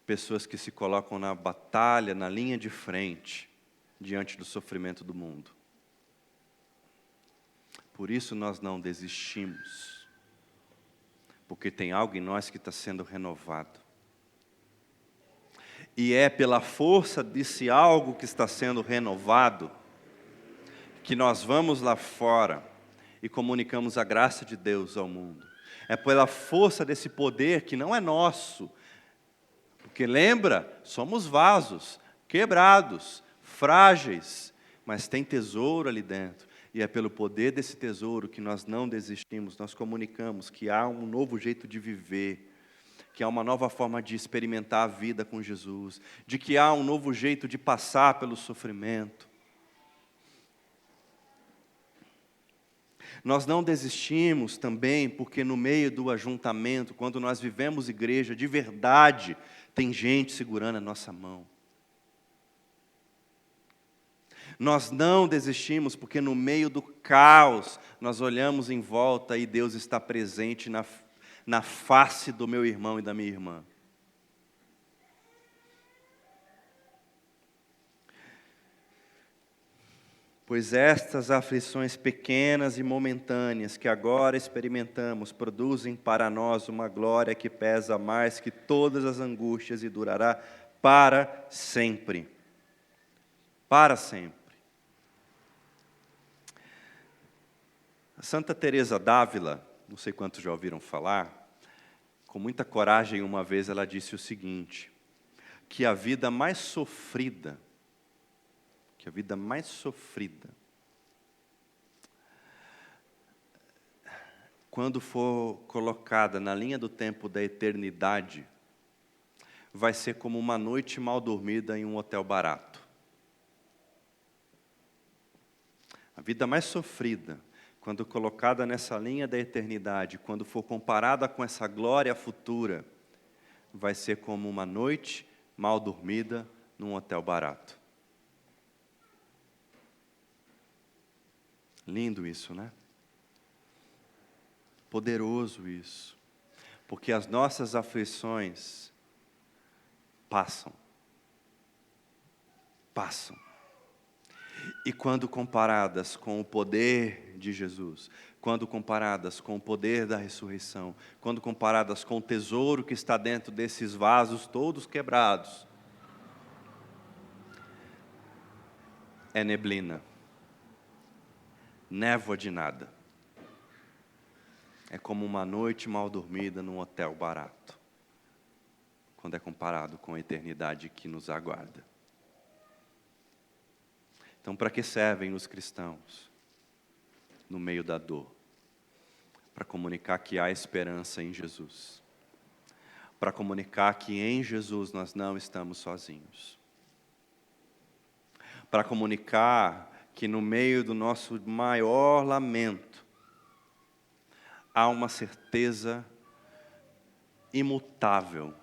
pessoas que se colocam na batalha, na linha de frente, diante do sofrimento do mundo. Por isso nós não desistimos, porque tem algo em nós que está sendo renovado. E é pela força desse algo que está sendo renovado, que nós vamos lá fora e comunicamos a graça de Deus ao mundo. É pela força desse poder que não é nosso, porque lembra, somos vasos, quebrados, frágeis, mas tem tesouro ali dentro, e é pelo poder desse tesouro que nós não desistimos, nós comunicamos que há um novo jeito de viver, que há uma nova forma de experimentar a vida com Jesus, de que há um novo jeito de passar pelo sofrimento. Nós não desistimos também porque no meio do ajuntamento, quando nós vivemos igreja de verdade, tem gente segurando a nossa mão. Nós não desistimos porque no meio do caos, nós olhamos em volta e Deus está presente na face do meu irmão e da minha irmã. Pois estas aflições pequenas e momentâneas que agora experimentamos produzem para nós uma glória que pesa mais que todas as angústias e durará para sempre. Para sempre. Santa Teresa d'Ávila, não sei quantos já ouviram falar, com muita coragem uma vez ela disse o seguinte, que a vida mais sofrida, quando for colocada na linha do tempo da eternidade, vai ser como uma noite mal dormida em um hotel barato. A vida mais sofrida, quando colocada nessa linha da eternidade, quando for comparada com essa glória futura, vai ser como uma noite mal dormida num hotel barato. Lindo isso, né? Poderoso isso. Porque as nossas aflições passam. E quando comparadas com o poder de Jesus, quando comparadas com o poder da ressurreição, quando comparadas com o tesouro que está dentro desses vasos todos quebrados, é neblina, névoa de nada. É como uma noite mal dormida num hotel barato, quando é comparado com a eternidade que nos aguarda. Então, para que servem os cristãos? No meio da dor. Para comunicar que há esperança em Jesus. para comunicar que em Jesus nós não estamos sozinhos. Para comunicar que no meio do nosso maior lamento, há uma certeza imutável: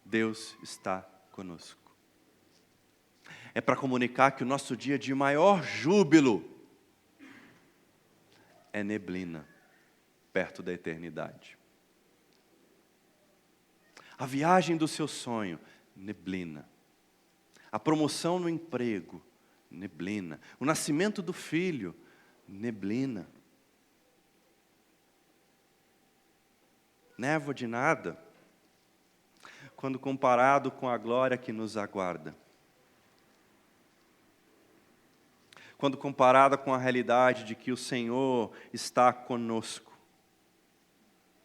Deus está conosco. É para comunicar que o nosso dia de maior júbilo é neblina, perto da eternidade. A viagem do seu sonho, neblina. A promoção no emprego, neblina. O nascimento do filho, neblina. Névoa de nada, quando comparado com a glória que nos aguarda. Quando comparada com a realidade de que o Senhor está conosco.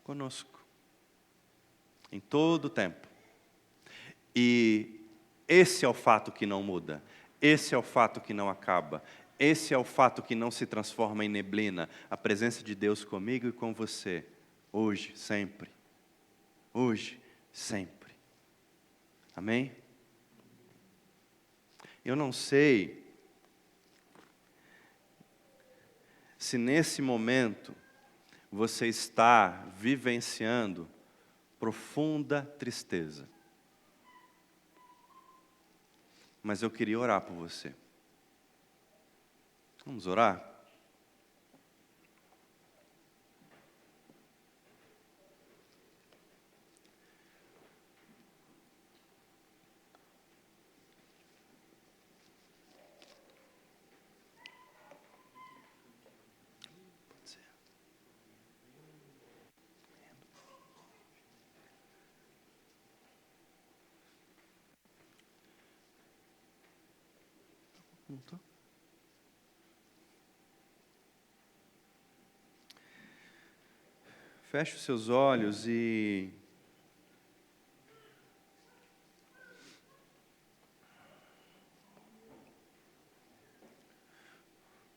Conosco. Em todo o tempo. E esse é o fato que não muda. Esse é o fato que não acaba. Esse é o fato que não se transforma em neblina. A presença de Deus comigo e com você. Hoje, sempre. Hoje, sempre. Amém? Eu não sei se nesse momento você está vivenciando profunda tristeza. Mas eu queria orar por você. Vamos orar? Não tô. Feche os seus olhos e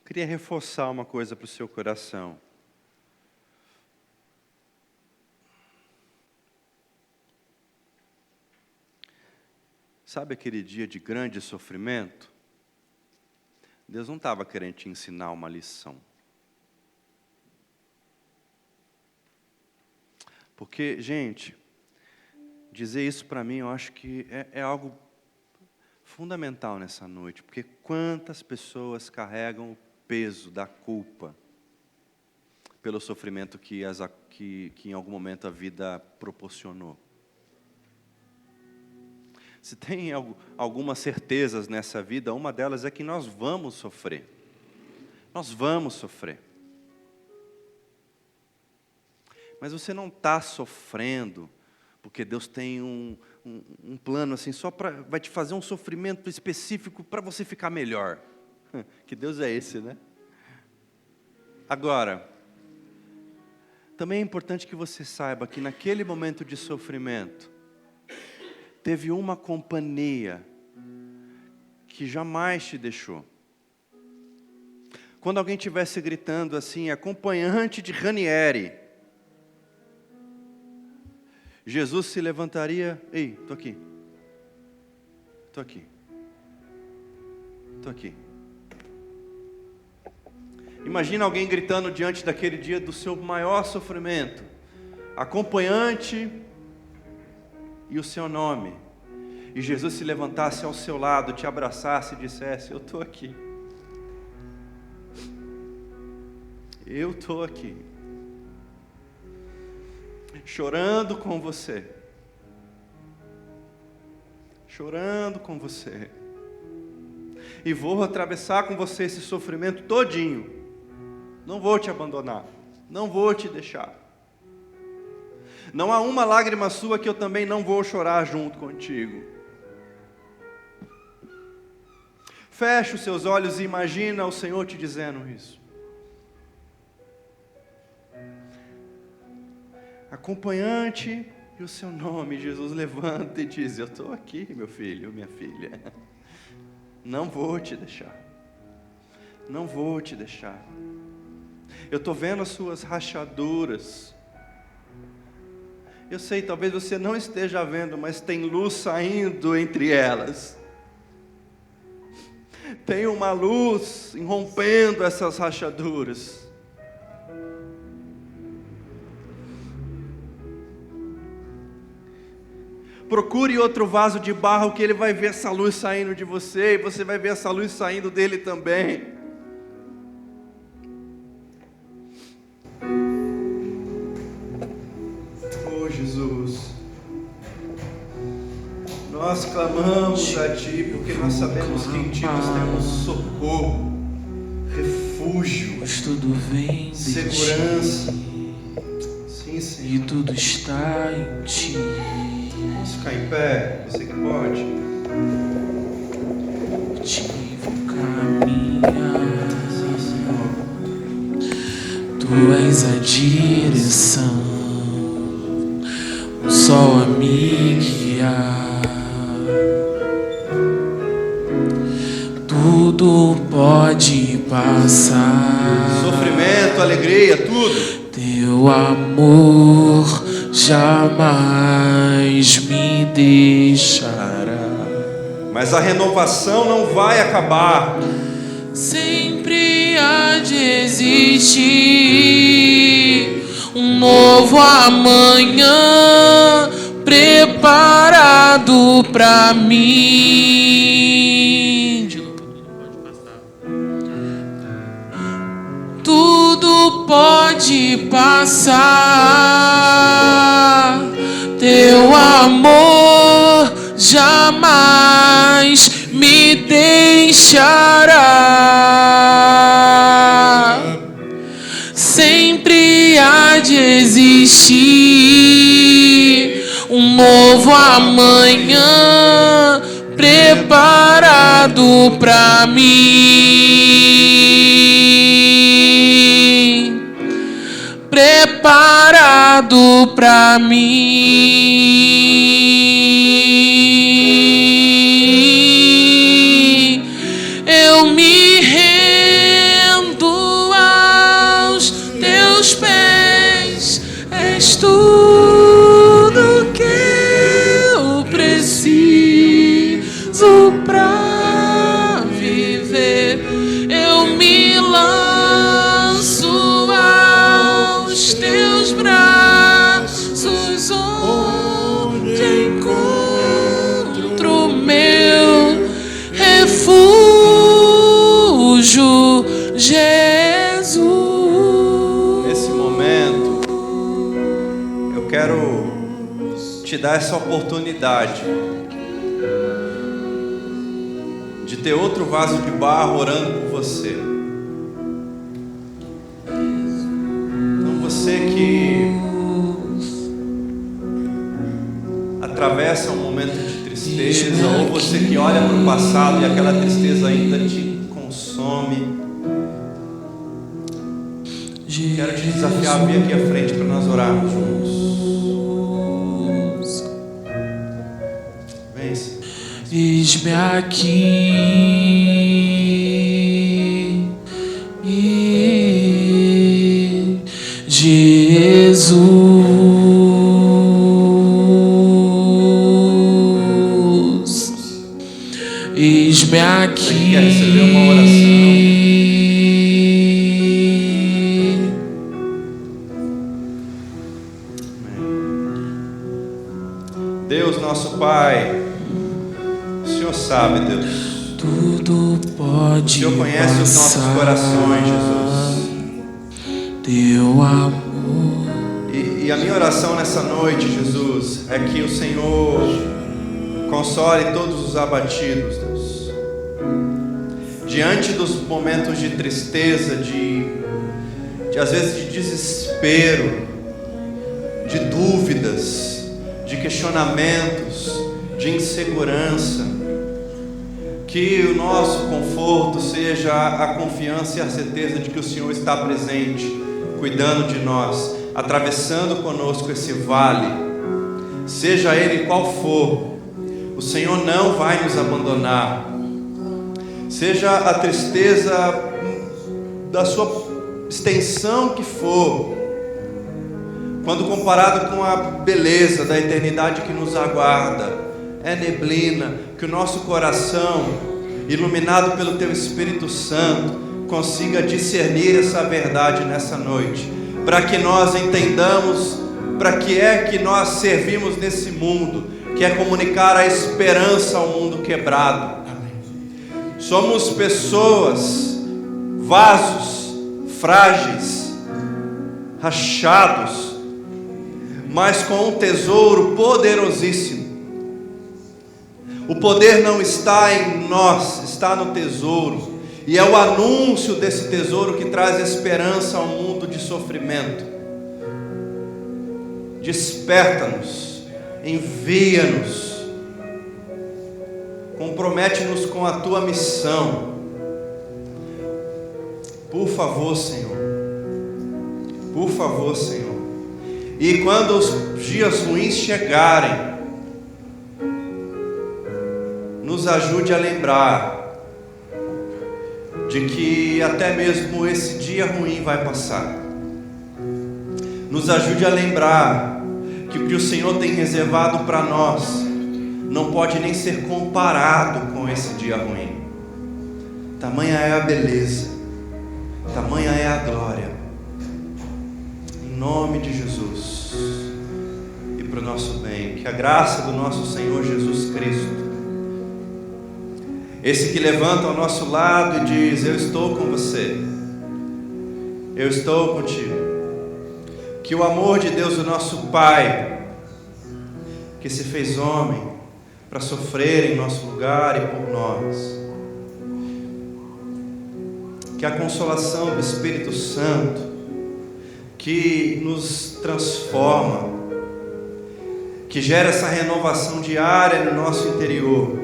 queria reforçar uma coisa para o seu coração. Sabe aquele dia de grande sofrimento? Deus não estava querendo te ensinar uma lição. Porque, gente, dizer isso para mim, eu acho que é algo fundamental nessa noite. Porque quantas pessoas carregam o peso da culpa pelo sofrimento que em algum momento a vida proporcionou. Se tem algumas certezas nessa vida, uma delas é que nós vamos sofrer. Nós vamos sofrer. Mas você não está sofrendo porque Deus tem um plano assim, vai te fazer um sofrimento específico para você ficar melhor. Que Deus é esse, né? Agora, também é importante que você saiba que naquele momento de sofrimento, teve uma companhia que jamais te deixou. Quando alguém estivesse gritando assim, acompanhante de Ranieri, Jesus se levantaria: ei, estou aqui. Estou aqui. Estou aqui. Imagina alguém gritando diante daquele dia do seu maior sofrimento: acompanhante e o seu nome. E Jesus se levantasse ao seu lado, te abraçasse e dissesse: eu estou aqui. Eu estou aqui. Chorando com você. Chorando com você. E vou atravessar com você esse sofrimento todinho. Não vou te abandonar. Não vou te deixar. Não há uma lágrima sua que eu também não vou chorar junto contigo. Feche os seus olhos e imagina o Senhor te dizendo isso. Acompanhante e o seu nome, Jesus levanta e diz: eu estou aqui, meu filho, minha filha. Não vou te deixar. Não vou te deixar. Eu estou vendo as suas rachaduras. Eu sei, talvez você não esteja vendo, mas tem luz saindo entre elas. Tem uma luz rompendo essas rachaduras. Procure outro vaso de barro que ele vai ver essa luz saindo de você, e você vai ver essa luz saindo dele também. Jesus, nós clamamos a Ti, porque nós sabemos que em Ti nós temos socorro, refúgio, tudo vem segurança. Sim, Senhor. E tudo está em Ti. Vamos ficar em pé, você que pode. Ti vou caminhar. Sim, Senhor. Tu és a direção, o sol a me guiar. Tudo pode passar. Sofrimento, alegria, tudo. Teu amor jamais me deixará. Mas a renovação não vai acabar. Sempre há de existir um novo amanhã preparado pra mim. Tudo pode passar, teu amor jamais me deixará. Sempre há de existir um novo amanhã preparado pra mim. Preparado pra mim. Eu me rendo aos teus pés. És tudo que eu preciso pra viver. Eu me lanço aos teus braços, onde encontro meu refúgio, Jesus. Nesse momento, eu quero te dar essa oportunidade de ter outro vaso de barro orando por você. Então você que atravessa um momento de tristeza, ou você que olha para o passado e aquela tristeza ainda te consome, quero te desafiar a vir aqui à frente para nós orarmos juntos. Vem, Senhor. Eis-me aqui, Jesus. Eis-me aqui. Quer receber uma oração? Deus, nosso Pai, o Senhor sabe, Deus. Tudo pode O Senhor conhece os nossos corações, Jesus. Teu amor. E a minha oração nessa noite, Jesus, é que o Senhor console todos os abatidos, Deus. Diante dos momentos de tristeza, de às vezes de desespero, de dúvidas, de questionamentos, de insegurança, que o nosso conforto seja a confiança e a certeza de que o Senhor está presente, cuidando de nós, atravessando conosco esse vale, seja ele qual for. O Senhor não vai nos abandonar. Seja a tristeza da sua extensão que for, quando comparado com a beleza da eternidade que nos aguarda, é neblina que o nosso coração, iluminado pelo Teu Espírito Santo, consiga discernir essa verdade nessa noite, para que nós entendamos para que é que nós servimos nesse mundo, que é comunicar a esperança ao mundo quebrado. Somos pessoas, vasos frágeis, rachados, mas com um tesouro poderosíssimo. O poder não está em nós, está no tesouro, e é o anúncio desse tesouro que traz esperança ao mundo de sofrimento. Desperta-nos, envia-nos, compromete-nos com a Tua missão. Por favor, Senhor, por favor, Senhor. E quando os dias ruins chegarem, nos ajude a lembrar de que até mesmo esse dia ruim vai passar. Nos ajude a lembrar que o que o Senhor tem reservado para nós não pode nem ser comparado com esse dia ruim. Tamanha é a beleza, tamanha é a glória. Em nome de Jesus e para o nosso bem, que a graça do nosso Senhor Jesus Cristo, esse que levanta ao nosso lado e diz: eu estou com você, eu estou contigo. Que o amor de Deus, o nosso Pai, que se fez homem para sofrer em nosso lugar e por nós, que a consolação do Espírito Santo, que nos transforma, que gera essa renovação diária no nosso interior,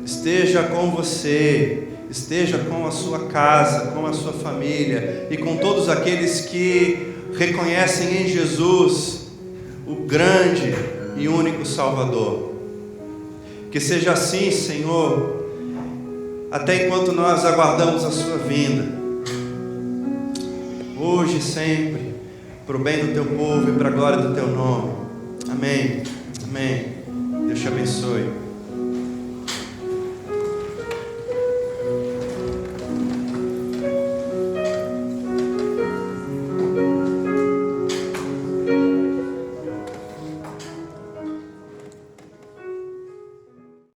esteja com você, esteja com a sua casa, com a sua família e com todos aqueles que reconhecem em Jesus o grande e único Salvador. Que seja assim, Senhor, até enquanto nós aguardamos a sua vinda, hoje e sempre, para o bem do Teu povo e para a glória do Teu nome. Amém, amém. Deus te abençoe.